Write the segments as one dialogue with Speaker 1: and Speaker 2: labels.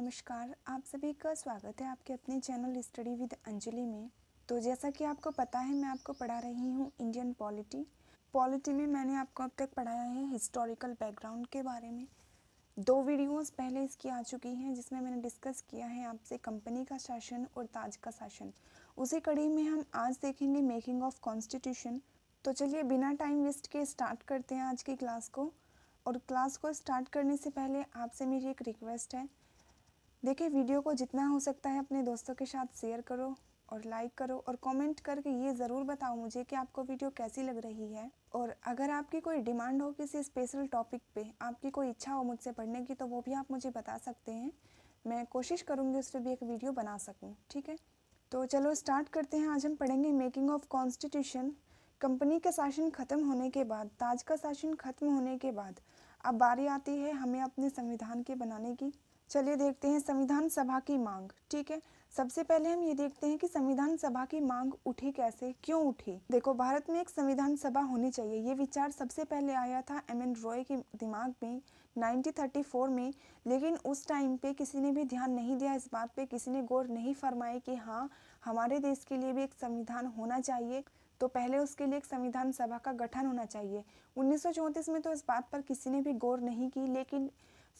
Speaker 1: नमस्कार, आप सभी का स्वागत है आपके अपने चैनल स्टडी विद अंजलि में। तो जैसा कि आपको पता है, मैं आपको पढ़ा रही हूँ इंडियन पॉलिटी। पॉलिटी में मैंने आपको अब तक पढ़ाया है हिस्टोरिकल बैकग्राउंड के बारे में। 2 वीडियोस पहले इसकी आ चुकी हैं जिसमें मैंने डिस्कस किया है आपसे कंपनी का शासन और ताज का शासन। उसी कड़ी में हम आज देखेंगे मेकिंग ऑफ कॉन्स्टिट्यूशन। तो चलिए बिना टाइम वेस्ट के स्टार्ट करते हैं आज की क्लास को। और क्लास को स्टार्ट करने से पहले आपसे मेरी एक रिक्वेस्ट है, देखिए वीडियो को जितना हो सकता है अपने दोस्तों के साथ शेयर करो और लाइक करो और कमेंट करके ये ज़रूर बताओ मुझे कि आपको वीडियो कैसी लग रही है। और अगर आपकी कोई डिमांड हो किसी स्पेशल टॉपिक पे, आपकी कोई इच्छा हो मुझसे पढ़ने की, तो वो भी आप मुझे बता सकते हैं। मैं कोशिश करूँगी उस पर भी एक वीडियो बना सकूँ, ठीक है। तो चलो स्टार्ट करते हैं। आज हम पढ़ेंगे मेकिंग ऑफ कॉन्स्टिट्यूशन। कंपनी का शासन खत्म होने के बाद, ताज का शासन खत्म होने के बाद अब बारी आती है हमें अपने संविधान के बनाने की। चलिए देखते हैं संविधान सभा की मांग, ठीक है। सबसे पहले हम ये देखते हैं कि संविधान सभा की मांग उठी कैसे, क्यों उठी। देखो, भारत में एक संविधान सभा होनी चाहिए, ये विचार सबसे पहले आया था एम.एन. रॉय के दिमाग में 1934 में। लेकिन उस टाइम पे किसी ने भी ध्यान नहीं दिया इस बात पे, किसी ने गौर नहीं फरमाए कि हाँ, हमारे देश के लिए भी एक संविधान होना चाहिए, तो पहले उसके लिए एक संविधान सभा का गठन होना चाहिए। 1934 में तो इस बात पर किसी ने भी गौर नहीं की। लेकिन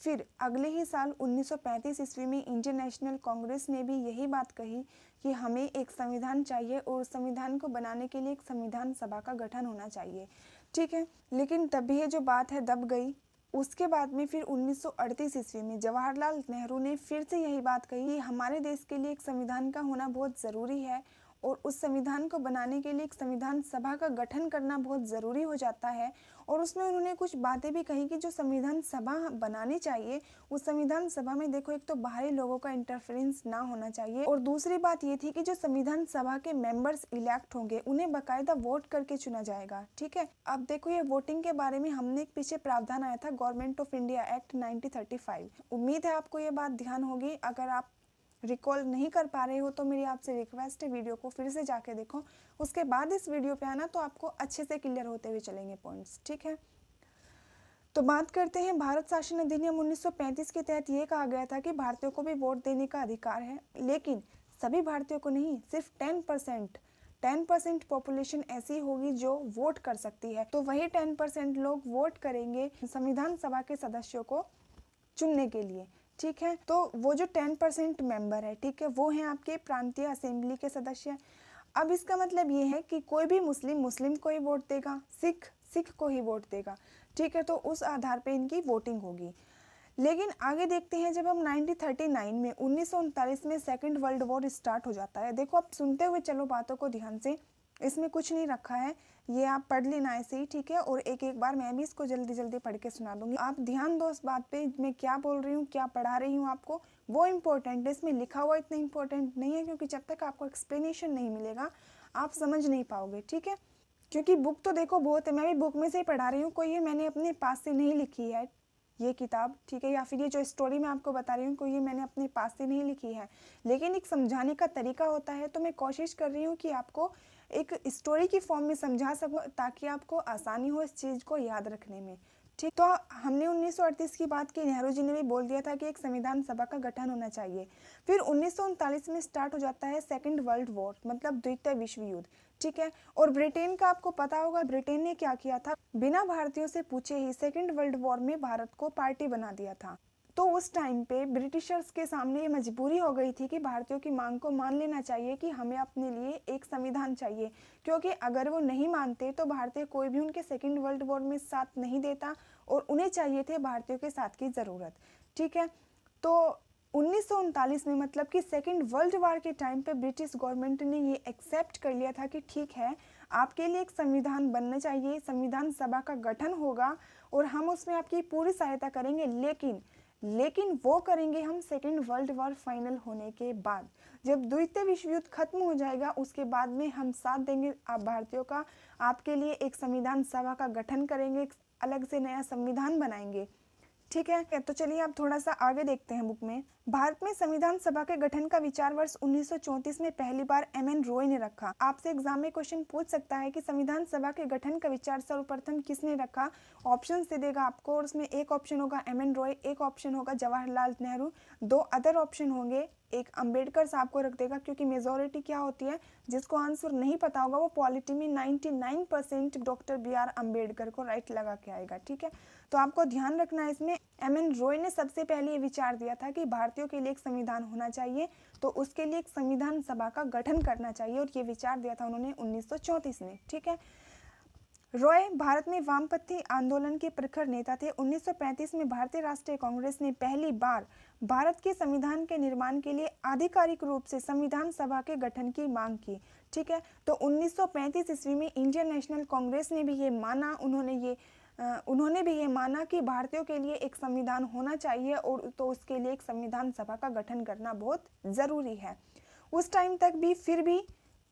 Speaker 1: फिर अगले ही साल 1935 ईस्वी में इंडियन नेशनल कांग्रेस ने भी यही बात कही कि हमें एक संविधान चाहिए और संविधान को बनाने के लिए एक संविधान सभा का गठन होना चाहिए, ठीक है। लेकिन तभी ये जो बात है दब गई। उसके बाद में फिर 1938 ईस्वी में जवाहरलाल नेहरू ने फिर से यही बात कही कि हमारे देश के लिए एक संविधान का होना बहुत ज़रूरी है और उस संविधान को बनाने के लिए एक संविधान सभा का गठन करना बहुत ज़रूरी हो जाता है। और उसमें उन्होंने कुछ बातें भी कही कि जो संविधान सभा बनानी चाहिए, उस संविधान सभा में देखो, एक तो बाहरी लोगों का इंटरफेरेंस ना होना चाहिए और दूसरी बात ये थी कि जो संविधान सभा के मेंबर्स इलेक्ट होंगे उन्हें बाकायदा वोट करके चुना जाएगा, ठीक है। अब देखो, ये वोटिंग के बारे में हमने एक पीछे प्रावधान आया था गवर्नमेंट ऑफ इंडिया एक्ट 1935। उम्मीद है आपको ये बात ध्यान होगी। अगर आप रिकॉल नहीं कर पा रहे हो तो मेरी आपसे रिक्वेस्ट है, वीडियो को फिर से जाके देखो, उसके बाद इस वीडियो पे आना, तो आपको अच्छे से क्लियर होते हुए चलेंगे पॉइंट्स, ठीक है। तो बात करते हैं भारत शासन अधिनियम 1935 के तहत ये कहा गया था कि भारतीयों को भी वोट देने का अधिकार है, लेकिन सभी भारतीयों को नहीं, सिर्फ 10% पॉपुलेशन ऐसी होगी जो वोट कर सकती है। तो वही 10% लोग वोट करेंगे संविधान सभा के सदस्यों को चुनने के लिए, ठीक है। तो वो जो 10% मेंबर है, ठीक है, वो हैं आपके प्रांतीय असेंबली के सदस्य। अब इसका मतलब ये है कि कोई भी मुस्लिम को ही वोट देगा, सिख को ही वोट देगा, ठीक है। तो उस आधार पे इनकी वोटिंग होगी। लेकिन आगे देखते हैं, जब हम 1939 में 1939 में सेकेंड वर्ल्ड वॉर स्टार्ट हो जाता है। देखो, आप सुनते हुए चलो बातों को ध्यान से, इसमें कुछ नहीं रखा है, ये आप पढ़ लेना ऐसे ही, ठीक है। और एक एक बार मैं भी इसको जल्दी जल्दी पढ़ के सुना दूंगी, आप ध्यान दो इस बात पे, मैं क्या बोल रही हूँ, क्या पढ़ा रही हूँ आपको, वो इम्पोर्टेंट है। इसमें लिखा हुआ इतना इम्पोर्टेंट नहीं है, क्योंकि जब तक आपको एक्सप्लेनेशन नहीं मिलेगा आप समझ नहीं पाओगे, ठीक है। क्योंकि बुक तो देखो बहुत है, मैं भी बुक में से ही पढ़ा रही हूँ, कोई ये मैंने अपने पास से नहीं लिखी है ये किताब, ठीक है। या फिर ये जो स्टोरी मैं आपको बता रही हूँ, कोई ये मैंने अपने पास से नहीं लिखी है, लेकिन एक समझाने का तरीका होता है। तो मैं कोशिश कर रही हूँ कि आपको एक स्टोरी की फॉर्म में समझा सकूँ, ताकि आपको आसानी हो इस चीज़ को याद रखने में, ठीक। तो हमने 1938 की बात की, नेहरू जी ने भी बोल दिया था कि एक संविधान सभा का गठन होना चाहिए। फिर 1939 में स्टार्ट हो जाता है सेकेंड वर्ल्ड वॉर, मतलब द्वितीय विश्व युद्ध, ठीक है। और ब्रिटेन का आपको पता होगा, ब्रिटेन ने क्या किया था, बिना भारतीयों से पूछे ही सेकेंड वर्ल्ड वॉर में भारत को पार्टी बना दिया था। तो उस टाइम पे ब्रिटिशर्स के सामने ये मजबूरी हो गई थी कि भारतीयों की मांग को मान लेना चाहिए कि हमें अपने लिए एक संविधान चाहिए, क्योंकि अगर वो नहीं मानते तो भारतीय कोई भी उनके सेकेंड वर्ल्ड वॉर में साथ नहीं देता और उन्हें चाहिए थे भारतीयों के साथ की ज़रूरत, ठीक है। तो 1939 में, मतलब कि सेकेंड वर्ल्ड वॉर के टाइम पे, ब्रिटिश गवर्नमेंट ने ये एक्सेप्ट कर लिया था कि ठीक है, आपके लिए एक संविधान बनना चाहिए, संविधान सभा का गठन होगा और हम उसमें आपकी पूरी सहायता करेंगे। लेकिन वो करेंगे हम सेकेंड वर्ल्ड वॉर फाइनल होने के बाद, जब द्वितीय विश्व युद्ध खत्म हो जाएगा, उसके बाद में हम साथ देंगे आप भारतीयों का, आपके लिए एक संविधान सभा का गठन करेंगे, एक अलग से नया संविधान बनाएंगे, ठीक है, तो चलिए अब थोड़ा सा आगे देखते हैं बुक में। भारत में संविधान सभा के गठन का विचार वर्ष 1934 में पहली बार एम.एन. रॉय ने रखा। आपसे एग्जाम में क्वेश्चन पूछ सकता है कि संविधान सभा के गठन का विचार सर्वप्रथम किसने रखा। ऑप्शन दे देगा आपको, और उसमें एक ऑप्शन होगा एम.एन. रॉय, एक ऑप्शन होगा जवाहरलाल नेहरू, दो अदर ऑप्शन होंगे, एक अंबेडकर साहब को रख देगा, क्योंकि मेजोरिटी क्या होती है, जिसको आंसर नहीं पता होगा वो पॉलिटी में 99% डॉक्टर बी.आर. अंबेडकर को राइट लगा के आएगा। ठीक है, तो आपको ध्यान रखना है इसमें एम.एन. रॉय ने सबसे पहले ये विचार दिया था कि भारतीयों के लिए एक संविधान होना चाहिए, तो उसके लिए एक संविधान सभा का गठन करना चाहिए, और ये विचार दिया था उन्होंने 1934 में। ठीक है, रॉय भारत में वामपंथी आंदोलन के प्रखर नेता थे। 1935 में भारतीय राष्ट्रीय कांग्रेस ने पहली बार भारत के संविधान के निर्माण के लिए आधिकारिक रूप से संविधान सभा के गठन की मांग की। ठीक है, तो 1935 ईस्वी में इंडियन नेशनल कांग्रेस ने भी ये माना, उन्होंने भी ये माना कि भारतीयों के लिए एक संविधान होना चाहिए, और तो उसके लिए एक संविधान सभा का गठन करना बहुत ज़रूरी है। उस टाइम तक भी फिर भी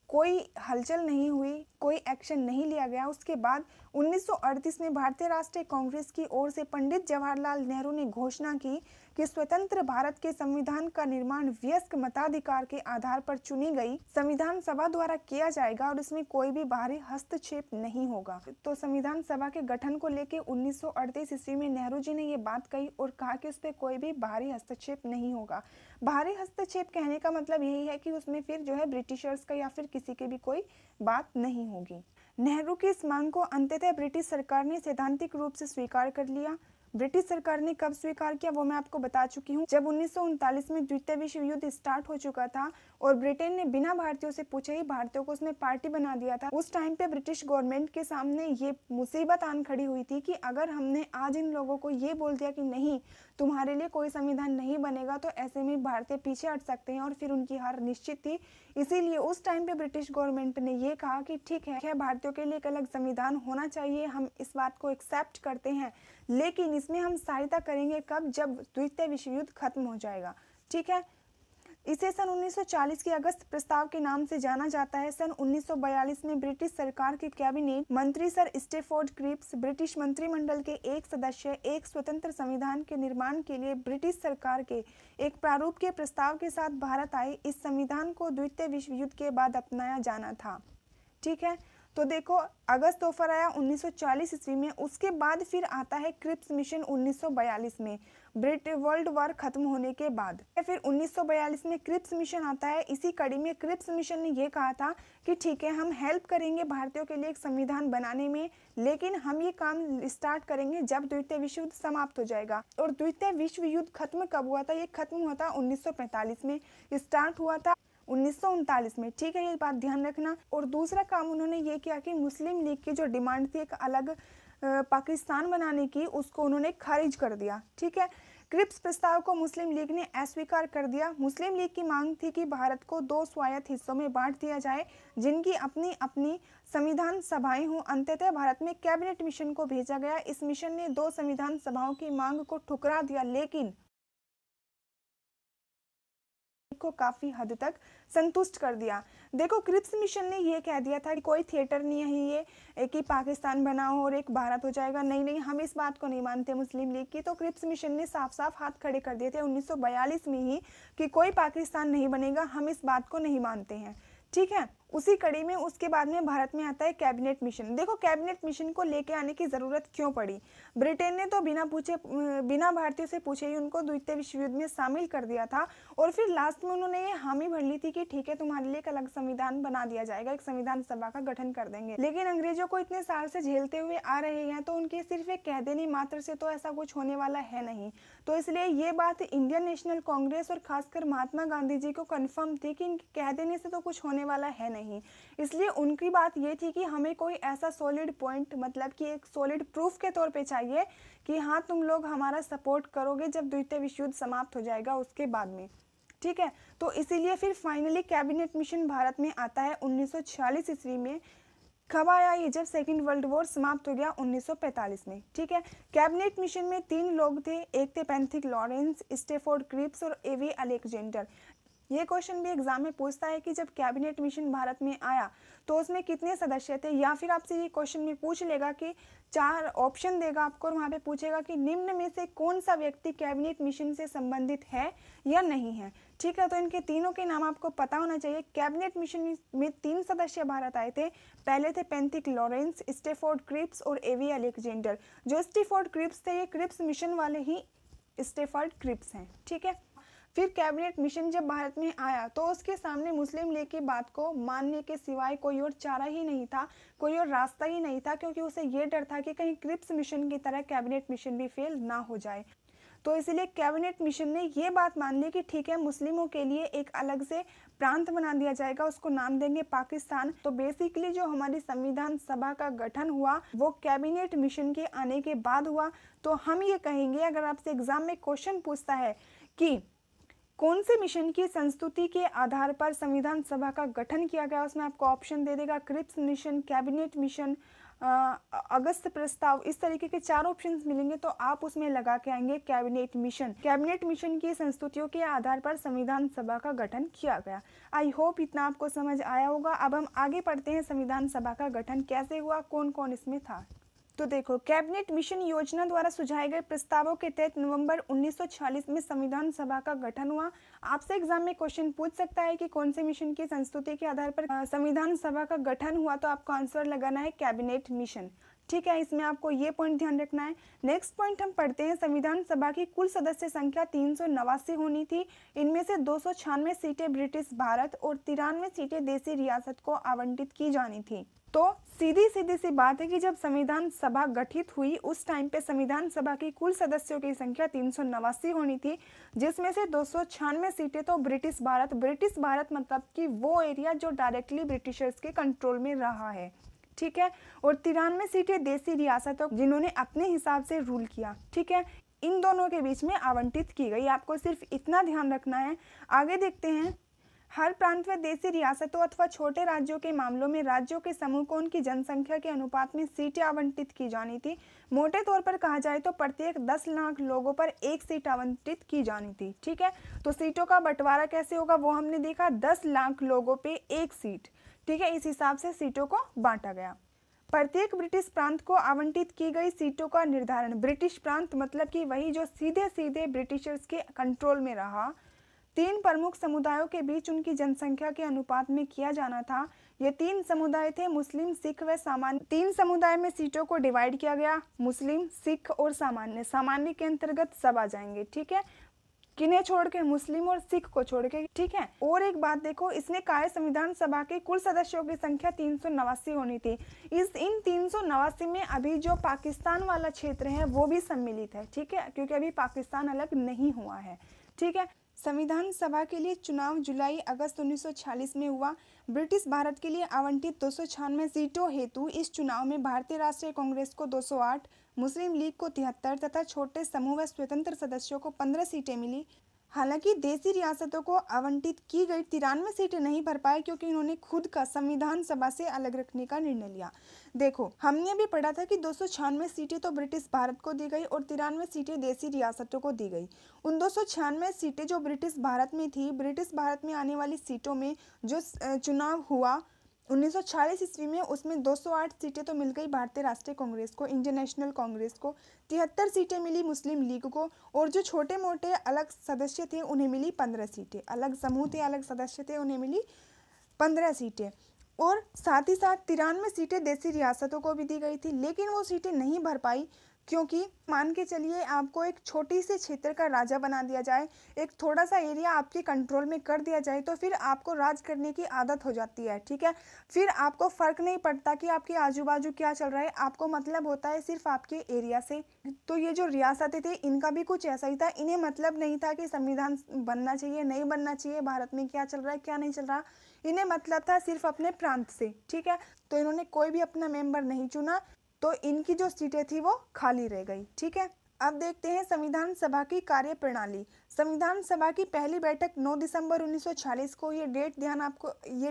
Speaker 1: कोई हलचल नहीं हुई, कोई एक्शन नहीं लिया गया। उसके बाद 1938 में भारतीय राष्ट्रीय कांग्रेस की ओर से पंडित जवाहरलाल नेहरू ने घोषणा की कि स्वतंत्र भारत के संविधान का निर्माण वयस्क मताधिकार के आधार पर चुनी गई संविधान सभा द्वारा किया जाएगा, और इसमें कोई भी बाहरी हस्तक्षेप नहीं होगा। तो संविधान सभा के गठन को लेकर 1938 ईस्वी में नेहरू जी ने ये बात कही और कहा कि उस पर कोई भी बाहरी हस्तक्षेप नहीं होगा। बाहरी हस्तक्षेप कहने का मतलब यही है कि उसमें फिर जो है ब्रिटिशर्स का या फिर किसी की भी कोई बात नहीं होगी। नेहरू की इस मांग को अंततः ब्रिटिश सरकार ने सैद्धांतिक रूप से स्वीकार कर लिया। ब्रिटिश सरकार ने कब स्वीकार किया वो मैं आपको बता चुकी हूँ, जब 1939 में द्वितीय विश्व युद्ध स्टार्ट हो चुका था और ब्रिटेन ने बिना भारतीयों से पूछे ही भारतीयों को उसमें पार्टी बना दिया था। उस टाइम पे ब्रिटिश गवर्नमेंट के सामने ये मुसीबत आन खड़ी हुई थी कि अगर हमने आज इन लोगों को ये बोल दिया कि नहीं तुम्हारे लिए कोई संविधान नहीं बनेगा, तो ऐसे में भारतीय पीछे हट सकते हैं और फिर उनकी हार निश्चित थी। इसीलिए उस टाइम पे ब्रिटिश गवर्नमेंट ने ये कहा कि ठीक है भारतीयों के लिए एक अलग संविधान होना चाहिए, हम इस बात को एक्सेप्ट करते हैं, लेकिन इसमें हम सहायता करेंगे कब, जब द्वितीय विश्व युद्ध खत्म हो जाएगा। ठीक है, इसे सन 1940 के अगस्त प्रस्ताव के नाम से जाना जाता है। सन 1942 में ब्रिटिश सरकार के कैबिनेट मंत्री सर स्टैफोर्ड क्रिप्स ब्रिटिश मंत्रिमंडल के एक सदस्य एक स्वतंत्र संविधान के निर्माण के लिए ब्रिटिश सरकार के एक प्रारूप के प्रस्ताव के साथ भारत आए। इस संविधान को द्वितीय विश्व युद्ध के बाद अपनाया जाना था। ठीक है, तो देखो अगस्त ऑफर आया 1940 ईस्वी में, उसके बाद फिर आता है क्रिप्स मिशन 1942 में, वर्ल्ड वॉर खत्म होने के बाद। फिर 1942 में क्रिप्स मिशन आता है। इसी कड़ी में क्रिप्स मिशन ने यह कहा था कि ठीक है हम हेल्प करेंगे भारतीयों के लिए एक संविधान बनाने में, लेकिन हम ये काम स्टार्ट करेंगे जब द्वितीय विश्व युद्ध समाप्त हो जाएगा। और द्वितीय विश्व युद्ध खत्म कब हुआ था? ये खत्म हुआ था 1945 में, स्टार्ट हुआ था 1939 में। ठीक है, ये बात ध्यान रखना। और दूसरा काम उन्होंने ये किया कि मुस्लिम लीग की जो डिमांड थी एक अलग पाकिस्तान बनाने की, उसको उन्होंने खारिज कर दिया। ठीक है, क्रिप्स प्रस्ताव को मुस्लिम लीग ने अस्वीकार कर दिया। मुस्लिम लीग की मांग थी कि भारत को 2 स्वायत्त हिस्सों में बांट दिया जाए जिनकी अपनी अपनी संविधान सभाएं हों। अंततः भारत में कैबिनेट मिशन को भेजा गया। इस मिशन ने 2 संविधान सभाओं की मांग को ठुकरा दिया, लेकिन को काफी हद तक संतुष्ट कर दिया। देखो क्रिप्स मिशन ने ये कह दिया था कि कोई थिएटर नहीं है ये कि पाकिस्तान बनाओ और एक भारत हो जाएगा, नहीं नहीं हम इस बात को नहीं मानते मुस्लिम लीग की। तो क्रिप्स मिशन ने साफ साफ हाथ खड़े कर दिए थे 1942 में ही कि कोई पाकिस्तान नहीं बनेगा, हम इस बात को नहीं मानते हैं। ठीक है, उसी कड़ी में उसके बाद में भारत में आता है कैबिनेट मिशन। देखो कैबिनेट मिशन को लेके आने की जरूरत क्यों पड़ी? ब्रिटेन ने तो बिना भारतीयों से पूछे ही उनको द्वितीय विश्व युद्ध में शामिल कर दिया था, और फिर लास्ट में उन्होंने ये हामी भर ली थी कि ठीक है तुम्हारे लिए एक अलग संविधान बना दिया जाएगा, एक संविधान सभा का गठन कर देंगे। लेकिन अंग्रेजों को इतने साल से झेलते हुए आ रहे हैं, तो उनके सिर्फ एक कह देने मात्र से तो ऐसा कुछ होने वाला है नहीं। तो इसलिए ये बात इंडियन नेशनल कांग्रेस और खासकर महात्मा गांधी जी को कंफर्म थी कि इनके कह देने से तो कुछ होने वाला है नहीं। इसलिए उनकी बात ये थी कि हमें कोई ऐसा सॉलिड पॉइंट, मतलब कि एक सॉलिड प्रूफ के तौर पे चाहिए कि हाँ तुम लोग हमारा सपोर्ट करोगे जब द्वितीय विश्व युद्ध समाप्त हो जाएगा उसके बाद में। ठीक है, तो इसीलिए फिर फाइनली कैबिनेट मिशन भारत में आता है 1946 ईस्वी में। कब आया ये? जब सेकेंड वर्ल्ड वॉर समाप्त हो गया 1945 में। ठीक है, कैबिनेट मिशन में 3 लोग थे, एक थे पेंथिक लॉरेंस, स्टैफोर्ड क्रिप्स और एवी अलेक्जेंडर। ये क्वेश्चन भी एग्जाम में पूछता है कि जब कैबिनेट मिशन भारत में आया तो उसमें कितने सदस्य थे, या फिर आपसे ये क्वेश्चन में पूछ लेगा कि 4 ऑप्शन देगा आपको और वहाँ पे पूछेगा कि निम्न में से कौन सा व्यक्ति कैबिनेट मिशन से संबंधित है या नहीं है। ठीक है, तो इनके तीनों के नाम आपको पता होना चाहिए। कैबिनेट मिशन में 3 सदस्य भारत आए थे। पहले थे पेंथिक लॉरेंस, स्टेफोर्ड क्रिप्स और एवी अलेक्जेंडर। जो स्टेफोर्ड क्रिप्स थे ये क्रिप्स मिशन वाले ही स्टेफोर्ड क्रिप्स हैं। ठीक है, फिर कैबिनेट मिशन जब भारत में आया तो उसके सामने मुस्लिम लीग की बात को मानने के सिवाय कोई और चारा ही नहीं था, कोई और रास्ता ही नहीं था, क्योंकि उसे ये डर था कि कहीं क्रिप्स मिशन की तरह कैबिनेट मिशन भी फेल ना हो जाए। तो इसलिए कैबिनेट मिशन ने ये बात मान ली कि ठीक है, मुस्लिमों के लिए एक अलग से प्रांत बना दिया जाएगा, उसको नाम देंगे पाकिस्तान। तो बेसिकली जो हमारी संविधान सभा का गठन हुआ वो कैबिनेट मिशन के आने के बाद हुआ। तो हम ये कहेंगे, अगर आपसे एग्जाम में क्वेश्चन पूछता है कि कौन से मिशन की संस्तुति के आधार पर संविधान सभा का गठन किया गया, उसमें आपको ऑप्शन दे देगा क्रिप्स मिशन, कैबिनेट मिशन, अगस्त प्रस्ताव, इस तरीके के 4 ऑप्शंस मिलेंगे। तो आप उसमें लगा के आएंगे कैबिनेट मिशन। कैबिनेट मिशन की संस्तुतियों के आधार पर संविधान सभा का गठन किया गया। आई होप इतना आपको समझ आया होगा। अब हम आगे पढ़ते हैं संविधान सभा का गठन कैसे हुआ, कौन कौन इसमें था। तो देखो, कैबिनेट मिशन योजना द्वारा सुझाए गए प्रस्तावों के तहत नवंबर 1946 में संविधान सभा का गठन हुआ। आपसे एग्जाम में क्वेश्चन पूछ सकता है कि कौन से मिशन की संस्तुति के आधार पर संविधान सभा का गठन हुआ, तो आपको आंसर लगाना है कैबिनेट मिशन। ठीक है, इसमें आपको ये पॉइंट ध्यान रखना है। नेक्स्ट पॉइंट हम पढ़ते हैं, संविधान सभा की कुल सदस्य संख्या 389 होनी थी। इनमें से 296 सीटें ब्रिटिश भारत और 93 सीटें देसी रियासत को आवंटित की जानी थी। तो सीधी सी बात है कि जब संविधान सभा गठित हुई उस टाइम पे संविधान सभा की कुल सदस्यों की संख्या 389 होनी थी, जिसमें से 296 सीटें तो ब्रिटिश भारत मतलब कि वो एरिया जो डायरेक्टली ब्रिटिशर्स के कंट्रोल में रहा है। ठीक है, और 93 सीटें देसी रियासतों जिन्होंने अपने हिसाब से रूल किया। ठीक है, इन दोनों के बीच में आवंटित की गई। आपको सिर्फ इतना ध्यान रखना है। आगे देखते हैं, हर प्रांत व देशी रियासतों अथवा छोटे राज्यों के मामलों में राज्यों के समूह को उनकी जनसंख्या के अनुपात में सीटें आवंटित की जानी थी। मोटे तौर पर कहा जाए तो प्रत्येक 10 लाख लोगों पर 1 सीट आवंटित की जानी थी। ठीक है, तो सीटों का बंटवारा कैसे होगा वो हमने देखा, 10 लाख लोगों पे 1 सीट। ठीक है, इस हिसाब से सीटों को बांटा गया। प्रत्येक ब्रिटिश प्रांत को आवंटित की गई सीटों का निर्धारण, ब्रिटिश प्रांत मतलब कि वही जो सीधे सीधे ब्रिटिशर्स के कंट्रोल में रहा, 3 प्रमुख समुदायों के बीच उनकी जनसंख्या के अनुपात में किया जाना था। ये 3 समुदाय थे, मुस्लिम, सिख व सामान्य। 3 समुदाय में सीटों को डिवाइड किया गया, मुस्लिम, सिख और सामान्य। सामान्य के अंतर्गत सब आ जाएंगे। ठीक है, किन्हें छोड़ के, मुस्लिम और सिख को छोड़ के। ठीक है, और एक बात देखो, इसने कहा है संविधान सभा के कुल सदस्यों की संख्या 389 होनी थी। इन 389 में अभी जो पाकिस्तान वाला क्षेत्र है वो भी सम्मिलित है। ठीक है, क्योंकि अभी पाकिस्तान अलग नहीं हुआ है। ठीक है, संविधान सभा के लिए चुनाव जुलाई अगस्त 1946 में हुआ। ब्रिटिश भारत के लिए आवंटित 296 सीटों हेतु इस चुनाव में भारतीय राष्ट्रीय कांग्रेस को 208, मुस्लिम लीग को 73 तथा छोटे समूह व स्वतंत्र सदस्यों को 15 सीटें मिली। हालांकि देशी रियासतों को आवंटित की गई 93 सीटें नहीं भर पाए, क्योंकि इन्होंने खुद का संविधान सभा से अलग रखने का निर्णय लिया। देखो, हमने अभी पढ़ा था कि 296 सीटें तो ब्रिटिश भारत को दी गई और 93 सीटें देशी रियासतों को दी गई। उन 296 सीटें जो ब्रिटिश भारत में थी, ब्रिटिश भारत में आने वाली सीटों में जो चुनाव हुआ 1940 ईस्वी में, उसमें 208 सीटें तो मिल गई भारतीय राष्ट्रीय कांग्रेस को, इंडियन नेशनल कांग्रेस को, 73 सीटें मिली मुस्लिम लीग को, और जो छोटे मोटे अलग सदस्य थे उन्हें मिली 15 सीटें। अलग समूह थे, अलग सदस्य थे, उन्हें मिली 15 सीटें। और साथ ही साथ 93 सीटें देशी रियासतों को भी दी गई थी, लेकिन वो सीटें नहीं भर पाई, क्योंकि मान के चलिए आपको एक छोटी से क्षेत्र का राजा बना दिया जाए, एक थोड़ा सा एरिया आपके कंट्रोल में कर दिया जाए, तो फिर आपको राज करने की आदत हो जाती है। ठीक है, फिर आपको फर्क नहीं पड़ता कि आपके आजू बाजू क्या चल रहा है, आपको मतलब होता है सिर्फ आपके एरिया से। तो ये जो रियासतें थे इनका भी कुछ ऐसा ही था। इन्हें मतलब नहीं था कि संविधान बनना चाहिए नहीं बनना चाहिए, भारत में क्या चल रहा है क्या नहीं चल रहा, इन्हें मतलब था सिर्फ अपने प्रांत से। ठीक है, तो इन्होंने कोई भी अपना मेंबर नहीं चुना, तो इनकी जो सीटें थी वो खाली रह गई। ठीक है, अब देखते हैं संविधान सभा की कार्यप्रणाली। संविधान सभा की पहली बैठक 9 दिसंबर 1946 को, ये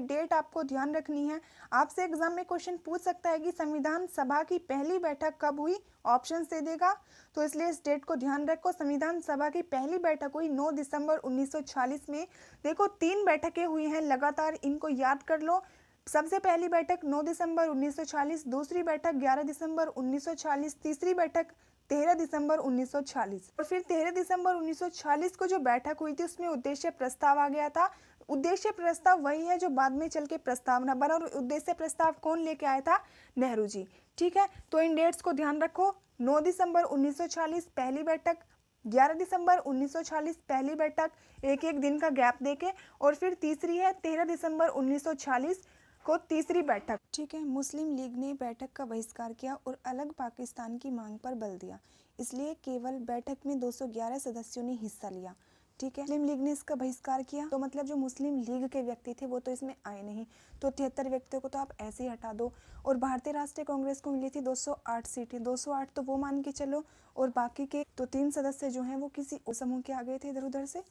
Speaker 1: डेट आपको ध्यान रखनी है। आपसे एग्जाम में क्वेश्चन पूछ सकता है कि संविधान सभा की पहली बैठक कब हुई, ऑप्शंस दे देगा, तो इसलिए इस डेट को ध्यान रखो। संविधान सभा की पहली बैठक हुई 9 दिसंबर 1946 में। देखो 3 बैठकें हुई हैं लगातार, इनको याद कर लो। सबसे पहली बैठक 9 दिसंबर 1946, दूसरी बैठक 11 दिसंबर 1946, तीसरी बैठक 13 दिसंबर 1946। और फिर 13 दिसंबर 1946 को जो बैठक हुई थी उसमें उद्देश्य प्रस्ताव आ गया था। उद्देश्य प्रस्ताव वही है जो बाद में चल के प्रस्तावना बना, और उद्देश्य प्रस्ताव कौन लेके आया था? नेहरू जी। ठीक है, तो इन डेट्स को ध्यान रखो। 9 दिसंबर 1946 पहली बैठक, 11 दिसंबर 1946 पहली बैठक, एक एक दिन का गैप देके, और फिर तीसरी है 13 दिसंबर 1946 को तीसरी बैठक। ठीक है, मुस्लिम लीग ने बैठक का बहिष्कार किया और अलग पाकिस्तान की मांग पर बल दिया, इसलिए केवल बैठक में 211 सदस्यों ने हिस्सा लिया। ठीक है, मुस्लिम लीग ने इसका बहिष्कार किया, तो मतलब जो मुस्लिम लीग के व्यक्ति थे वो तो इसमें आए नहीं, तो 73 व्यक्तियों को तो आप ऐसे ही हटा दो। और भारतीय राष्ट्रीय कांग्रेस को मिली थी 208 सीटें, 208 तो वो मान के चलो, और बाकी के तो 3 सदस्य जो हैं वो किसी समूह के आ गए थे इधर उधर से,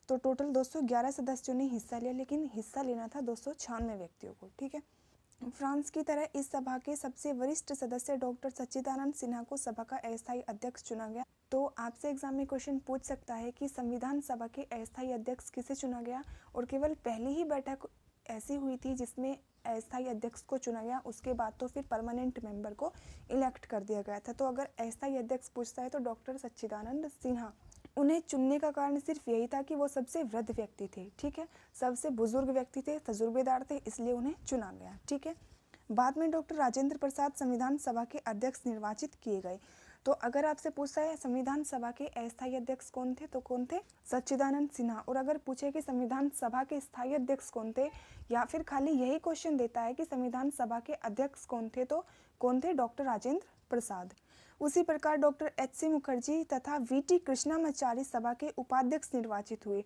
Speaker 1: तो टोटल 211 सदस्यों ने हिस्सा लिया, लेकिन हिस्सा लेना था 296 व्यक्तियों को। ठीक है, फ्रांस की तरह इस सभा के सबसे वरिष्ठ सदस्य डॉक्टर सच्चिदानंद सिन्हा को सभा का अस्थायी अध्यक्ष चुना गया। तो आपसे एग्जाम में क्वेश्चन पूछ सकता है कि संविधान सभा के अस्थायी अध्यक्ष किसे चुना गया, और केवल पहली ही बैठक ऐसी हुई थी जिसमें अस्थायी अध्यक्ष को चुना गया, उसके बाद तो फिर परमानेंट मेंबर को इलेक्ट कर दिया गया था। तो अगर अस्थायी अध्यक्ष पूछता है तो डॉक्टर सच्चिदानंद सिन्हा। उन्हें चुनने का कारण सिर्फ यही था कि वो सबसे वृद्ध व्यक्ति थे। ठीक है, सबसे बुजुर्ग व्यक्ति थे, तजुर्बेदार थे, इसलिए उन्हें चुना गया। ठीक है, बाद में डॉक्टर राजेंद्र प्रसाद संविधान सभा के अध्यक्ष निर्वाचित किए गए। तो अगर आपसे पूछता है संविधान सभा के अस्थायी अध्यक्ष कौन थे, तो कौन थे? सच्चिदानंद सिन्हा। और अगर पूछे कि संविधान सभा के स्थायी अध्यक्ष कौन थे, या फिर खाली यही क्वेश्चन देता है कि संविधान सभा के अध्यक्ष कौन थे, तो कौन थे? डॉक्टर राजेंद्र प्रसाद। उसी प्रकार डॉक्टर एच.सी. मुखर्जी तथा वी.टी. कृष्णामाचारी सभा के उपाध्यक्ष निर्वाचित हुए।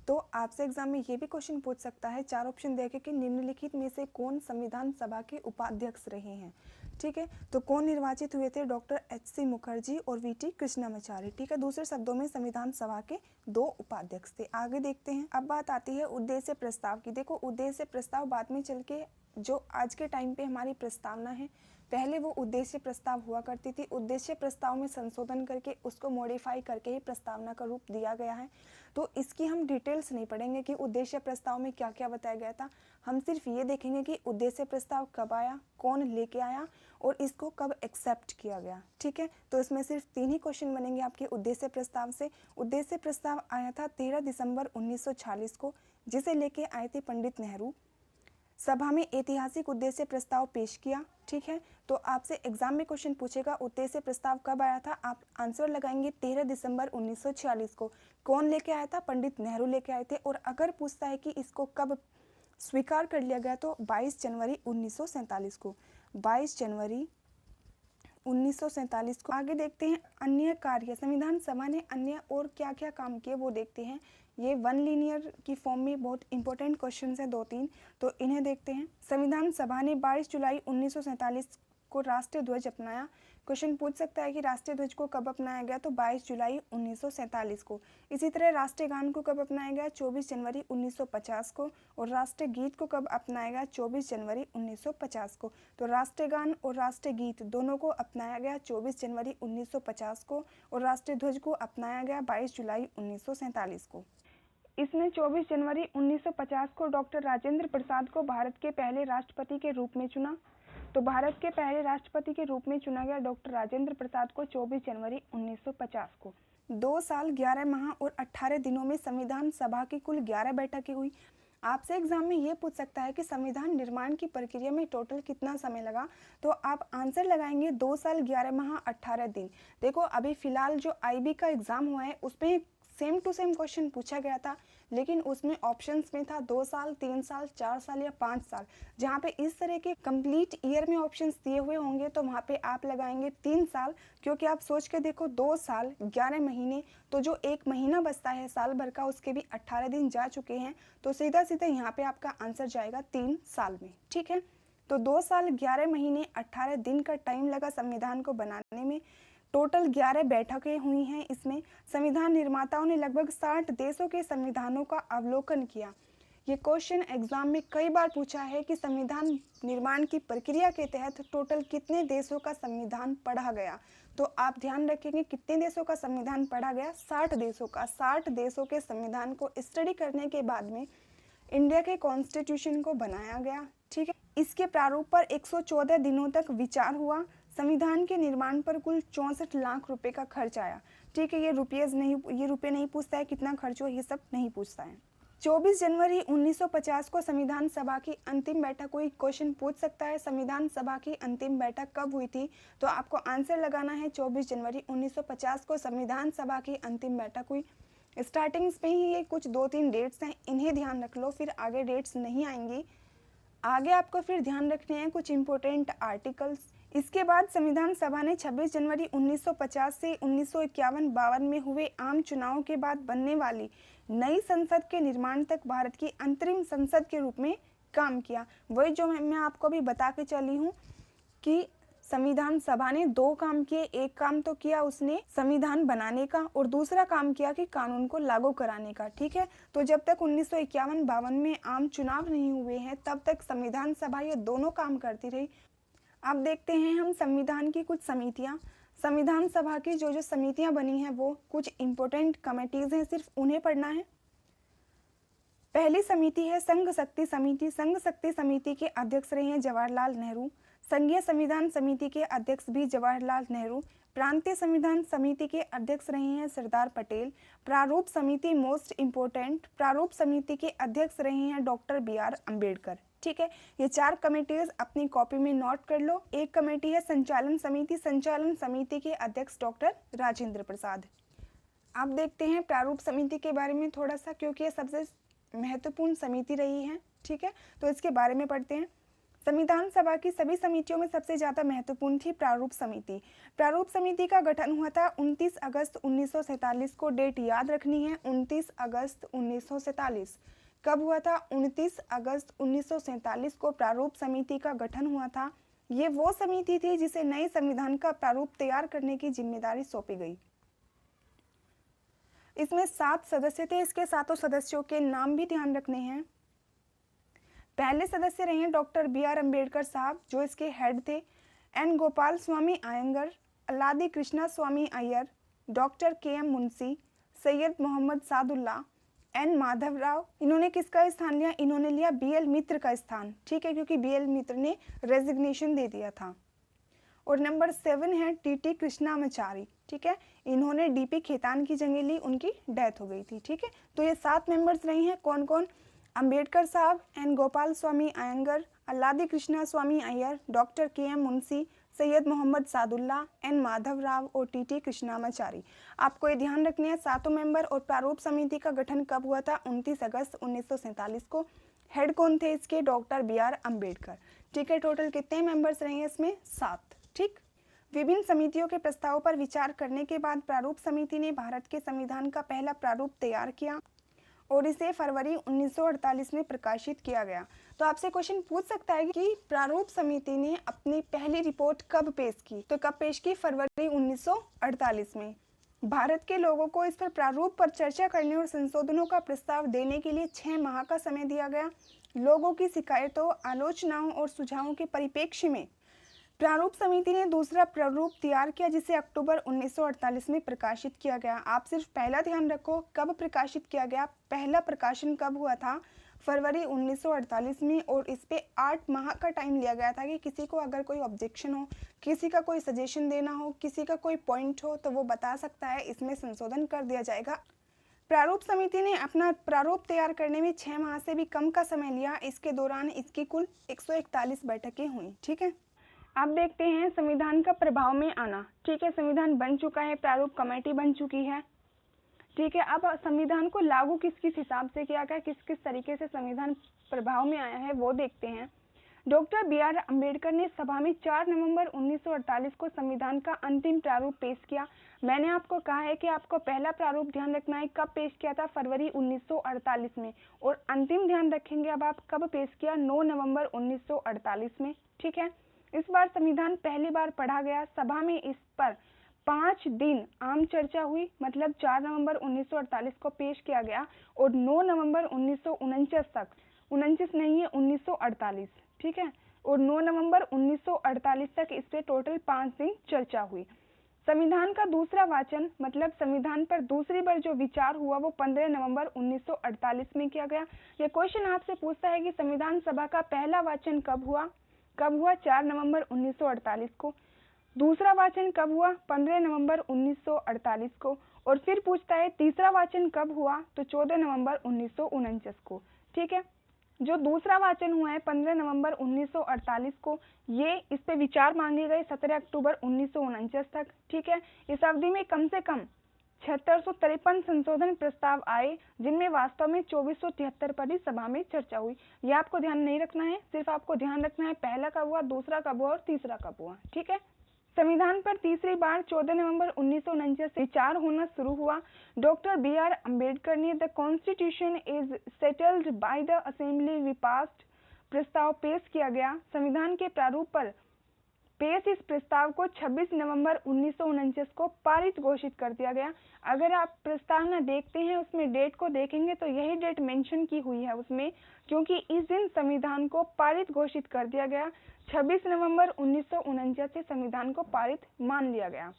Speaker 1: तो आपसे एग्जाम में ये भी क्वेश्चन पूछ सकता है, 4 ऑप्शन देके कि निम्नलिखित में से कौन संविधान सभा के उपाध्यक्ष रहे हैं। ठीक है, तो कौन निर्वाचित हुए थे? डॉक्टर एच.सी. मुखर्जी और वी.टी. कृष्णामाचारी। ठीक है, दूसरे शब्दों में संविधान सभा के 2 उपाध्यक्ष थे। आगे देखते हैं। अब बात आती है उद्देश्य प्रस्ताव की। देखो उद्देश्य प्रस्ताव बाद में चल के जो आज के टाइम पे हमारी प्रस्तावना है, पहले वो उद्देश्य प्रस्ताव हुआ करती थी। उद्देश्य प्रस्ताव में संशोधन करके उसको मॉडिफाई करके ही प्रस्तावना का रूप दिया गया है। तो इसकी हम डिटेल्स नहीं पढ़ेंगे कि उद्देश्य प्रस्ताव में क्या क्या बताया गया था। हम सिर्फ ये देखेंगे कि उद्देश्य प्रस्ताव कब आया, कौन लेके आया, और इसको कब एक्सेप्ट किया गया। ठीक है, तो इसमें सिर्फ 3 ही क्वेश्चन बनेंगे आपके उद्देश्य प्रस्ताव से। उद्देश्य प्रस्ताव आया था 13 दिसंबर 1946 को, जिसे लेके आए थे पंडित नेहरू। सभा में ऐतिहासिक उद्देश्य प्रस्ताव पेश किया। ठीक है, तो आपसे एग्जाम में क्वेश्चन पूछेगा उद्देश्य प्रस्ताव कब आया था, आप आंसर लगाएंगे 13 दिसंबर 1946 को। कौन लेके आया था? पंडित नेहरू लेके आए थे। और अगर पूछता है कि इसको कब स्वीकार कर लिया गया, तो 22 जनवरी 1947 को। 22 जनवरी 1947 को। आगे देखते हैं अन्य कार्य। संविधान सभा ने अन्य और क्या क्या काम किए वो देखते हैं। ये 1 लीनियर की फॉर्म में बहुत इंपॉर्टेंट क्वेश्चन है 2-3, तो इन्हें देखते हैं। संविधान सभा ने 22 जुलाई 1947 को राष्ट्रीय ध्वज अपनाया। क्वेश्चन पूछ सकता है कि राष्ट्रीय ध्वज को कब अपनाया गया, तो 22 जुलाई 1947 को। इसी तरह राष्ट्रीय गान को कब अपनाया गया? 24 जनवरी 1950 को। और राष्ट्रीय गीत को कब अपनाया गया? 24 जनवरी 1950 को। तो राष्ट्रीय गान और राष्ट्रीय गीत दोनों को अपनाया गया 24 जनवरी 1950 को, और राष्ट्रीय ध्वज को अपनाया गया 22 जुलाई 1947 को। इसने 24 जनवरी 1950 को डॉक्टर राजेंद्र प्रसाद को भारत के पहले राष्ट्रपति के रूप में चुना। तो भारत के पहले राष्ट्रपति के रूप में चुना गया डॉक्टर राजेंद्र प्रसाद को 24 जनवरी 1950 को। 2 साल 11 माह और 18 दिनों में संविधान सभा की कुल 11 बैठकें हुई। आपसे एग्जाम में ये पूछ सकता है कि संविधान निर्माण की प्रक्रिया में टोटल कितना समय लगा, तो आप आंसर लगाएंगे 2 साल 11 माह 18 दिन। देखो अभी फिलहाल जो आईबी का एग्जाम हुआ है उसमें सेम टू सेम क्वेश्चन पूछा गया था, लेकिन उसमें ऑप्शंस में था 2 साल, 3 साल, 4 साल या 5 साल। जहाँ पे इस तरह के कंप्लीट ईयर में ऑप्शंस दिए हुए होंगे तो वहाँ पे आप लगाएंगे 3 साल, क्योंकि आप सोच के देखो 2 साल 11 महीने, तो जो एक महीना बचता है साल भर का उसके भी 18 दिन जा चुके हैं, तो सीधा सीधा यहाँ पे आपका आंसर जाएगा 3 साल में। ठीक है, तो 2 साल 11 महीने 18 दिन का टाइम लगा संविधान को बनाने में। टोटल 11 बैठकें हुई हैं। इसमें संविधान निर्माताओं ने लगभग 60 देशों के संविधानों का अवलोकन किया। ये क्वेश्चन एग्जाम में कई बार पूछा है कि संविधान निर्माण की प्रक्रिया के तहत टोटल कितने देशों का संविधान पढ़ा गया। तो आप ध्यान रखेंगे कितने देशों का संविधान पढ़ा गया, 60 देशों का। 60 देशों के संविधान को स्टडी करने के बाद में इंडिया के कॉन्स्टिट्यूशन को बनाया गया। ठीक है, इसके प्रारूप पर 114 दिनों तक विचार हुआ। संविधान के निर्माण पर कुल 64 लाख रुपए का खर्च आया। ठीक है, ये रुपये नहीं पूछता है कितना खर्च हुआ, ये सब नहीं पूछता है। 24 जनवरी 1950 को संविधान सभा की अंतिम बैठक हुई। क्वेश्चन पूछ सकता है संविधान सभा की अंतिम बैठक कब हुई थी, तो आपको आंसर लगाना है 24 जनवरी 1950 को संविधान सभा की अंतिम बैठक हुई। स्टार्टिंग्स में ही ये कुछ 2-3 डेट्स हैं, इन्हें ध्यान रख लो, फिर आगे डेट्स नहीं आएंगी। आगे आपको फिर ध्यान रखने हैं कुछ इंपॉर्टेंट आर्टिकल्स। इसके बाद संविधान सभा ने 26 जनवरी 1950 से 1951-52 में हुए आम चुनाव के बाद बनने वाली नई संसद के निर्माण तक भारत की अंतरिम संसद के रूप में काम किया। वही जो मैं आपको भी बता के चली हूँ कि संविधान सभा ने 2 काम किए। एक काम तो किया उसने संविधान बनाने का, और दूसरा काम किया कि कानून को लागू कराने का। ठीक है, तो जब तक 1951-52 में आम चुनाव नहीं हुए हैं तब तक संविधान सभा ये दोनों काम करती रही। अब देखते हैं हम संविधान की कुछ समितियां। संविधान सभा की जो समितियां बनी हैं वो कुछ इंपॉर्टेंट कमेटीज हैं, सिर्फ उन्हें पढ़ना है। पहली समिति है संघ शक्ति समिति। संघ शक्ति समिति के अध्यक्ष रहे हैं जवाहरलाल नेहरू। संघीय संविधान समिति के अध्यक्ष भी जवाहरलाल नेहरू। प्रांतीय संविधान समिति के अध्यक्ष रहे हैं सरदार पटेल। प्रारूप समिति मोस्ट इम्पोर्टेंट, प्रारूप समिति के अध्यक्ष रहे हैं डॉक्टर BR अम्बेडकर। ठीक है, ये 4 कमेटीज अपनी कॉपी में नोट कर लो। एक कमेटी है संचालन समिति। संचालन समिति के अध्यक्ष डॉक्टर राजेंद्र प्रसाद। अब देखते हैं प्रारूप समिति के बारे में थोड़ा सा, क्योंकि ये सबसे महत्वपूर्ण समिति रही है। ठीक है, तो इसके बारे में पढ़ते हैं। संविधान सभा की सभी समितियों में सबसे ज्यादा महत्वपूर्ण थी प्रारूप समिति। प्रारूप समिति का गठन हुआ था 29 अगस्त 1947 को। डेट याद रखनी है, 29 अगस्त 1947। कब हुआ था? 29 अगस्त 1947 को प्रारूप समिति का गठन हुआ था। ये वो समिति थी जिसे नए संविधान का प्रारूप तैयार करने की जिम्मेदारी सौंपी गई। इसमें 7 सदस्य थे। इसके 7 सदस्यों के नाम भी ध्यान रखने हैं। पहले सदस्य रहे डॉक्टर BR अम्बेडकर साहब, जो इसके हेड थे। N Gopalaswami Ayyangar, Alladi Krishnaswami Ayyar, doctor KM Munshi, Syed Mohammad Saadulla, N Madhavrao. इन्होंने किसका स्थान लिया? इन्होंने लिया BL मित्र का स्थान। ठीक है, क्योंकि BL मित्र ने रेजिग्नेशन दे दिया था। और नंबर 7 है TT कृष्णामाचारी। ठीक है, इन्होंने DP खेतान की जगह ली, उनकी डेथ हो गई थी। ठीक है, तो ये 7 मेंबर्स रही हैं। कौन कौन? Ambedkar Sahab, N Gopalaswami Ayyangar, Alladi Krishnaswami Ayyar, doctor KM Munshi, Syed Mohammad Saadulla, N Madhavrao और TT कृष्णामाचारी। आपको ये ध्यान रखने हैं 7 मेंबर। और प्रारूप समिति का गठन कब हुआ था? 29 अगस्त 1947 को। हेड कौन थे इसके? Doctor BR Ambedkar. ठीक है, टोटल कितने मेंबर्स रहे हैं इसमें? 7। ठीक, विभिन्न समितियों के प्रस्तावों पर विचार करने के बाद प्रारूप समिति ने भारत के संविधान का पहला प्रारूप तैयार किया और इसे फरवरी 1948 में प्रकाशित किया गया। तो आपसे क्वेश्चन पूछ सकता है कि प्रारूप समिति ने अपनी पहली रिपोर्ट कब पेश की? तो कब पेश की? फरवरी 1948 में। भारत के लोगों को इस पर प्रारूप पर चर्चा करने और संशोधनों का प्रस्ताव देने के लिए 6 माह का समय दिया गया। लोगों की शिकायतों, आलोचनाओं और सुझावों के परिप्रेक्ष्य में प्रारूप समिति ने दूसरा प्रारूप तैयार किया, जिसे अक्टूबर 1948 में प्रकाशित किया गया। आप सिर्फ पहला ध्यान रखो, कब प्रकाशित किया गया, पहला प्रकाशन कब हुआ था? फरवरी 1948 में। और इस पे 8 माह का टाइम लिया गया था कि किसी को अगर कोई ऑब्जेक्शन हो, किसी का कोई सजेशन देना हो, किसी का कोई पॉइंट हो, तो वो बता सकता है, इसमें संशोधन कर दिया जाएगा। प्रारूप समिति ने अपना प्रारूप तैयार करने में 6 माह से भी कम का समय लिया। इसके दौरान इसकी कुल 141 बैठकें हुई। ठीक है, अब देखते हैं संविधान का प्रभाव में आना। ठीक है, संविधान बन चुका है, प्रारूप कमेटी बन चुकी है। ठीक है, अब संविधान को लागू किस किस हिसाब से किया गया, किस किस तरीके से संविधान प्रभाव में आया है, वो देखते हैं। डॉक्टर BR अम्बेडकर ने सभा में 4 नवंबर 1948 को संविधान का अंतिम प्रारूप पेश किया। मैंने आपको कहा है कि आपको पहला प्रारूप ध्यान रखना है, कब पेश किया था? फरवरी 1948 में। और अंतिम ध्यान रखेंगे अब आप, कब पेश किया? 9 नवंबर 1948 में। ठीक है, इस बार संविधान पहली बार पढ़ा गया। सभा में इस पर 5 दिन आम चर्चा हुई, मतलब 4 नवंबर 1948 को पेश किया गया और 9 नवंबर 1949 तक, 49 नहीं है 1948, ठीक है, और 9 नवंबर 1948 तक इस पे टोटल 5 दिन चर्चा हुई। संविधान का दूसरा वाचन, मतलब संविधान पर दूसरी बार जो विचार हुआ, वो 15 नवंबर 1948 में किया गया। ये क्वेश्चन आपसे पूछता है कि संविधान सभा का पहला वाचन कब हुआ? 4 नवंबर 1948 को। दूसरा वाचन कब हुआ? 15 नवंबर 1948 को। और फिर पूछता है तीसरा वाचन कब हुआ? तो 14 नवंबर 1949 को। ठीक है, जो दूसरा वाचन हुआ है 15 नवंबर 1948 को, ये इस पे विचार मांगे गए 17 अक्टूबर 1949 तक। ठीक है, इस अवधि में कम से कम 7653 संशोधन प्रस्ताव आए, जिनमें वास्तव में 2473 पर ही सभा में चर्चा हुई। ये आपको ध्यान नहीं रखना है, सिर्फ आपको ध्यान रखना है पहला कब हुआ, दूसरा कब हुआ और तीसरा कब हुआ। ठीक है, संविधान पर तीसरी बार 14 नवंबर 1949 से विचार होना शुरू हुआ। Doctor B.R. अम्बेडकर ने the constitution is settled by the assembly विपास्ट प्रस्ताव पेश किया गया। संविधान के प्रारूप पर पेश इस प्रस्ताव को 26 नवंबर 1949 को पारित घोषित कर दिया गया। अगर आप प्रस्तावना देखते हैं, उसमें डेट को देखेंगे तो यही डेट मेंशन की हुई है उसमें, क्योंकि इस दिन संविधान को पारित घोषित कर दिया गया। 26 नवंबर 1949 से संविधान को पारित मान लिया गया।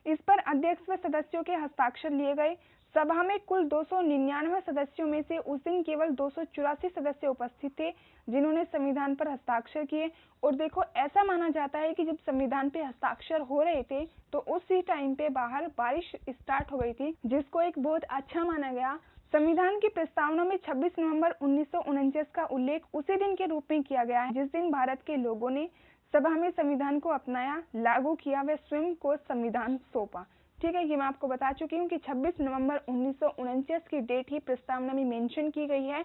Speaker 1: इस पर अध्यक्ष व सदस्यों के हस्ताक्षर लिए गए। सभा में कुल 299 सदस्यों में से उस दिन केवल 284 सदस्य उपस्थित थे जिन्होंने संविधान पर हस्ताक्षर किए। और देखो, ऐसा माना जाता है कि जब संविधान पे हस्ताक्षर हो रहे थे तो उसी टाइम पे बाहर बारिश स्टार्ट हो गई थी, जिसको एक बहुत अच्छा माना गया। संविधान की प्रस्तावना में 26 नवंबर 1949 का उल्लेख उसी दिन के रूप में किया गया है जिस दिन भारत के लोगों ने सभा में संविधान को अपनाया, लागू किया व स्वयं को संविधान सौंपा। ठीक है, ये मैं आपको बता चुकी हूँ कि 26 नवंबर 1949 की डेट ही प्रस्तावना में मेंशन की गई है।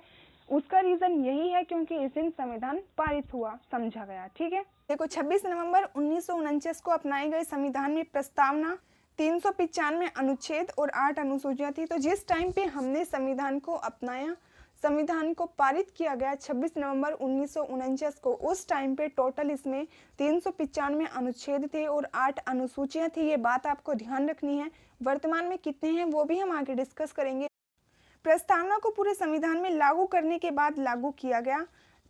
Speaker 1: उसका रीजन यही है क्योंकि इस दिन संविधान पारित हुआ, समझा गया। ठीक है, देखो 26 नवंबर 1949 को अपनाए गए संविधान में प्रस्तावना 395 अनुच्छेद और 8 अनुसूचियां थी। तो जिस टाइम पे हमने संविधान को अपनाया, संविधान को पारित किया गया 26 नवंबर 1949 को, उस टाइम पे टोटल इसमें 395 अनुच्छेद थे और 8 अनुसूचियां थी। ये बात आपको ध्यान रखनी है। वर्तमान में कितने हैं वो भी हम आगे डिस्कस करेंगे। प्रस्तावना को पूरे संविधान में लागू करने के बाद लागू किया गया।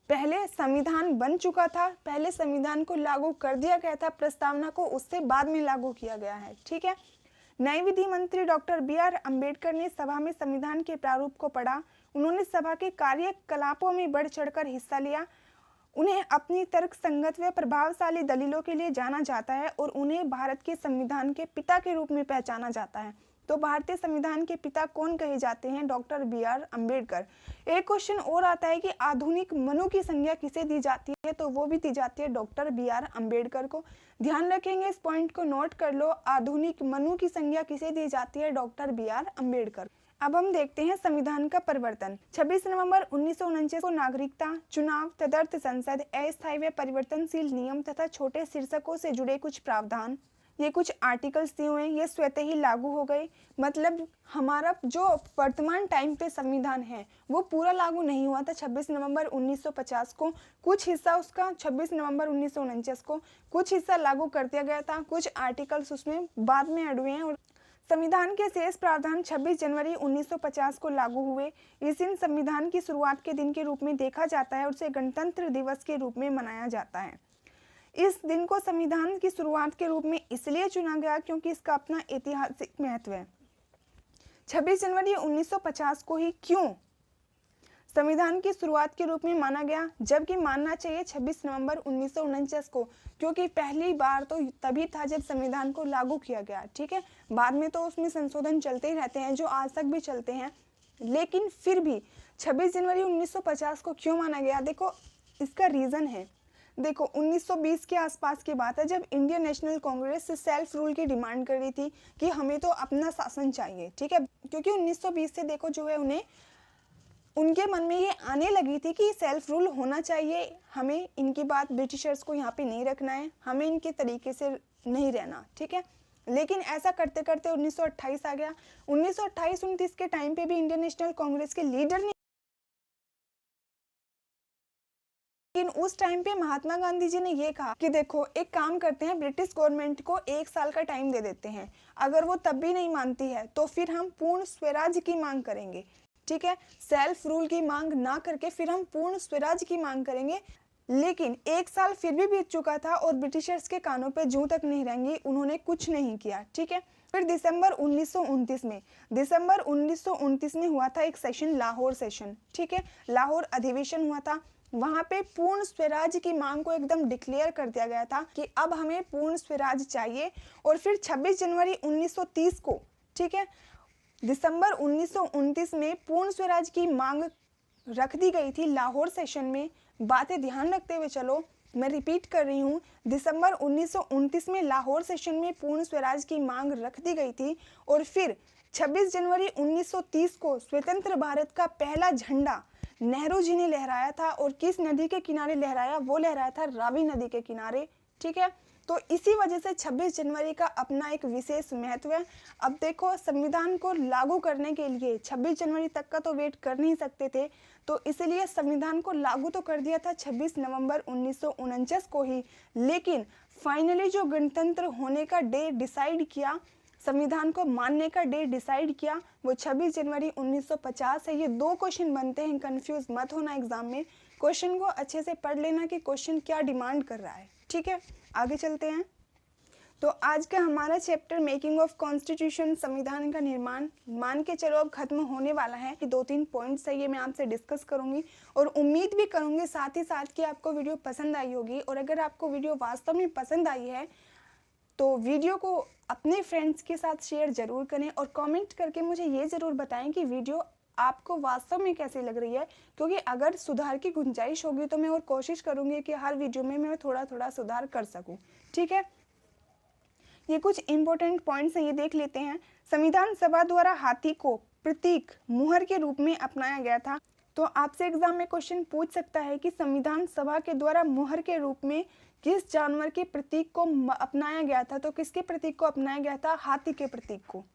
Speaker 1: पहले संविधान बन चुका था, पहले संविधान को लागू कर दिया गया था, प्रस्तावना को उससे बाद में लागू किया गया है। ठीक है, नए विधि मंत्री डॉक्टर B.R. अम्बेडकर ने सभा में संविधान के प्रारूप को पढ़ा। उन्होंने सभा के कार्यकलापों में बढ़ चढ़कर हिस्सा लिया। उन्हें अपनी तर्क संगत व प्रभावशाली दलीलों के लिए जाना जाता है और उन्हें भारत के संविधान के पिता के रूप में पहचाना जाता है। तो भारतीय संविधान के पिता कौन कहे जाते हैं? Doctor B.R. अम्बेडकर। एक क्वेश्चन और आता है कि आधुनिक मनु की संज्ञा किसे दी जाती है? तो वो भी दी जाती है डॉक्टर B.R. अम्बेडकर को। ध्यान रखेंगे, इस पॉइंट को नोट कर लो। आधुनिक मनु की संज्ञा किसे दी जाती है? Doctor B.R. अम्बेडकर। अब हम देखते हैं संविधान का परिवर्तन। 26 नवंबर 1949 को नागरिकता, चुनाव, तदर्थ संसद, अस्थायी व परिवर्तनशील नियम तथा छोटे शीर्षकों से जुड़े कुछ प्रावधान, ये कुछ आर्टिकल्स दिए हुए हैं, ये स्वतः ही लागू हो गए। मतलब हमारा जो वर्तमान टाइम पे संविधान है वो पूरा लागू नहीं हुआ था 26 नवंबर 1950 को। कुछ हिस्सा उसका 26 नवंबर 1949 को, कुछ हिस्सा लागू कर दिया गया था, कुछ आर्टिकल्स उसमें बाद में ऐड हुए हैं। और संविधान के शेष प्रावधान 26 जनवरी 1950 को लागू हुए। इस दिन संविधान की शुरुआत के दिन के रूप में देखा जाता है और उसे गणतंत्र दिवस के रूप में मनाया जाता है। इस दिन को संविधान की शुरुआत के रूप में इसलिए चुना गया क्योंकि इसका अपना ऐतिहासिक महत्व है। 26 जनवरी 1950 को ही क्यों संविधान की शुरुआत के रूप में माना गया, जबकि मानना चाहिए 26 नवंबर 1949 को, क्योंकि पहली बार तो तभी था जब संविधान को लागू किया गया। ठीक है, बाद में तो उसमें संशोधन चलते ही रहते हैं जो आज तक भी चलते हैं, लेकिन फिर भी 26 जनवरी 1950 को क्यों माना गया? देखो, इसका रीजन है। देखो, 1920 के आसपास की बात है जब Indian national Congress self rule की डिमांड कर रही थी कि हमें तो अपना शासन चाहिए। ठीक है, क्योंकि 1920 से देखो जो है उन्हें उनके मन में ये आने लगी थी कि सेल्फ रूल होना चाहिए, हमें इनकी बात ब्रिटिशर्स को यहाँ पे नहीं रखना है, हमें इनके तरीके से नहीं रहना। ठीक है, लेकिन ऐसा करते करते 1928 आ गया। 1928-29 के टाइम पे भी इंडियन नेशनल कांग्रेस के लीडर ने लेकिन उस टाइम पे महात्मा गांधी जी ने ये कहा कि देखो एक काम करते हैं, ब्रिटिश गवर्नमेंट को 1 साल का टाइम दे देते हैं, अगर वो तब भी नहीं मानती है तो फिर हम पूर्ण स्वराज की मांग करेंगे। ठीक है, सेल्फ रूल की मांग ना करके फिर हम पूर्ण स्वराज की मांग करेंगे। लेकिन 1 साल फिर भी बीत चुका था और ब्रिटिशर्स के कानों पे जूं तक नहीं रहेंगी, उन्होंने कुछ नहीं किया। ठीक है, फिर दिसंबर 1929 में हुआ था एक सेशन, लाहौर सेशन। ठीक है, लाहौर अधिवेशन हुआ था। वहां पे पूर्ण स्वराज की मांग को एकदम डिक्लेयर कर दिया गया था कि अब हमें पूर्ण स्वराज चाहिए। और फिर 26 जनवरी 1930 को, ठीक है, दिसंबर 1929 में पूर्ण स्वराज की मांग रख दी गई थी लाहौर सेशन में। बातें ध्यान रखते हुए चलो, मैं रिपीट कर रही हूँ, दिसंबर 1929 में लाहौर सेशन में पूर्ण स्वराज की मांग रख दी गई थी। और फिर 26 जनवरी 1930 को स्वतंत्र भारत का पहला झंडा नेहरू जी ने लहराया था। और किस नदी के किनारे लहराया? वो लहराया था रावी नदी के किनारे। ठीक है, तो इसी वजह से 26 जनवरी का अपना एक विशेष महत्व है। अब देखो, संविधान को लागू करने के लिए 26 जनवरी तक का तो वेट कर नहीं सकते थे, तो इसलिए संविधान को लागू तो कर दिया था 26 नवंबर 1949 को ही। लेकिन फाइनली जो गणतंत्र होने का डे डिसाइड किया, संविधान को मानने का डे डिसाइड किया, वो 26 जनवरी 1950 है। ये 2 क्वेश्चन बनते हैं, कंफ्यूज मत होना एग्जाम में। क्वेश्चन को अच्छे से पढ़ लेना कि क्वेश्चन क्या डिमांड कर रहा है। ठीक है, आगे चलते हैं। तो आज का हमारा चैप्टर मेकिंग ऑफ कॉन्स्टिट्यूशन, संविधान का निर्माण, मान के चलो अब खत्म होने वाला है। 2-3 पॉइंट्स है, ये मैं आपसे डिस्कस करूंगी और उम्मीद भी करूंगी साथ ही साथ कि आपको वीडियो पसंद आई होगी। और अगर आपको वीडियो वास्तव में पसंद आई है तो वीडियो को अपने फ्रेंड्स के साथ शेयर जरूर करें और कमेंट करके मुझे ये ज़रूर बताएं कि वीडियो आपको वास्तव में कैसी लग रही है। क्योंकि अगर सुधार की गुंजाइश होगी तो मैं और कोशिश करूंगी कि हर वीडियो में मैं थोड़ा थोड़ा सुधार कर सकूं। ठीक है, ये कुछ इंपॉर्टेंट पॉइंट्स हैं, ये देख लेते हैं। संविधान सभा द्वारा हाथी को प्रतीक मुहर के रूप में अपनाया गया था। तो आपसे एग्जाम में क्वेश्चन पूछ सकता है कि संविधान सभा के द्वारा मुहर के रूप में किस जानवर के प्रतीक को अपनाया गया था? तो किसके प्रतीक को अपनाया गया था? हाथी के प्रतीक को।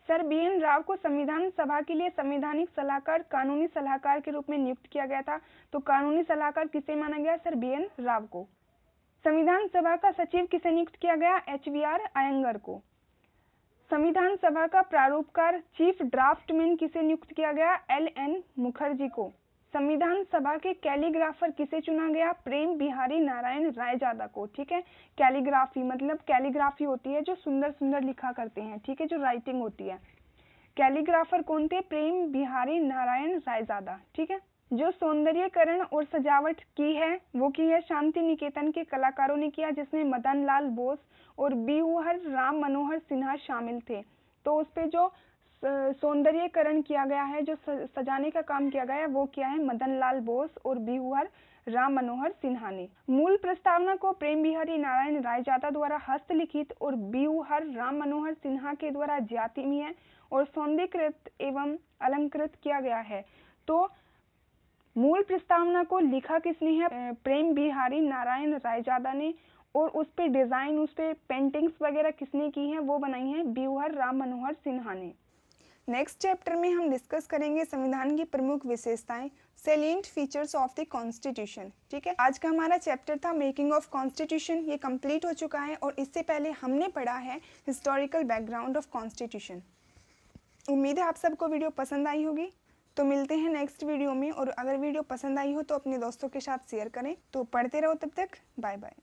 Speaker 1: सर BN राव को संविधान सभा के लिए संवैधानिक सलाहकार, कानूनी सलाहकार के रूप में नियुक्त किया गया था। तो कानूनी सलाहकार किसे माना गया? सर BN राव को। संविधान सभा का सचिव किसे नियुक्त किया गया? HVR अयंगर को। संविधान सभा का प्रारूपकार, चीफ ड्राफ्टमैन किसे नियुक्त किया गया? LN मुखर्जी को। संविधान सभा के कैलीग्राफर किसे चुना गया? प्रेम बिहारी नारायण रायजादा को। ठीक है, कैलीग्राफी मतलब कैलीग्राफी होती है जो सुंदर सुंदर लिखा करते हैं। ठीक है, जो राइटिंग होती है। कैलीग्राफर कौन थे? प्रेम बिहारी नारायण रायजादा। ठीक है, जो सौंदर्यीकरण और सजावट की है वो की है शांति निकेतन के कलाकारों ने किया, जिसमें मदन लाल बोस और बीहूहर राम मनोहर सिन्हा शामिल थे। तो उस पे जो सौंदर्यीकरण किया गया है, जो सजाने का काम किया गया है, वो किया है मदन लाल बोस और बीहूहर राम मनोहर सिन्हा ने। मूल प्रस्तावना को प्रेम बिहारी नारायण रायजादा द्वारा हस्तलिखित और बीहूहर राम मनोहर सिन्हा के द्वारा ज्यामितीय और सौंदर्यीकृत एवं अलंकृत किया गया है। तो मूल प्रस्तावना को लिखा किसने है? प्रेम बिहारी नारायण रायजादा ने। और उस पे डिजाइन, उस पे पेंटिंग्स वगैरह किसने की है? वो बनाई है बीहूहर राम मनोहर सिन्हा ने। नेक्स्ट चैप्टर में हम डिस्कस करेंगे संविधान की प्रमुख विशेषताएं, salient features of the constitution. ठीक है, आज का हमारा चैप्टर था मेकिंग ऑफ कॉन्स्टिट्यूशन, ये कंप्लीट हो चुका है। और इससे पहले हमने पढ़ा है हिस्टोरिकल बैकग्राउंड ऑफ कॉन्स्टिट्यूशन। उम्मीद है आप सबको वीडियो पसंद आई होगी। तो मिलते हैं नेक्स्ट वीडियो में। और अगर वीडियो पसंद आई हो तो अपने दोस्तों के साथ शेयर करें। तो पढ़ते रहो, तब तक बाय बाय।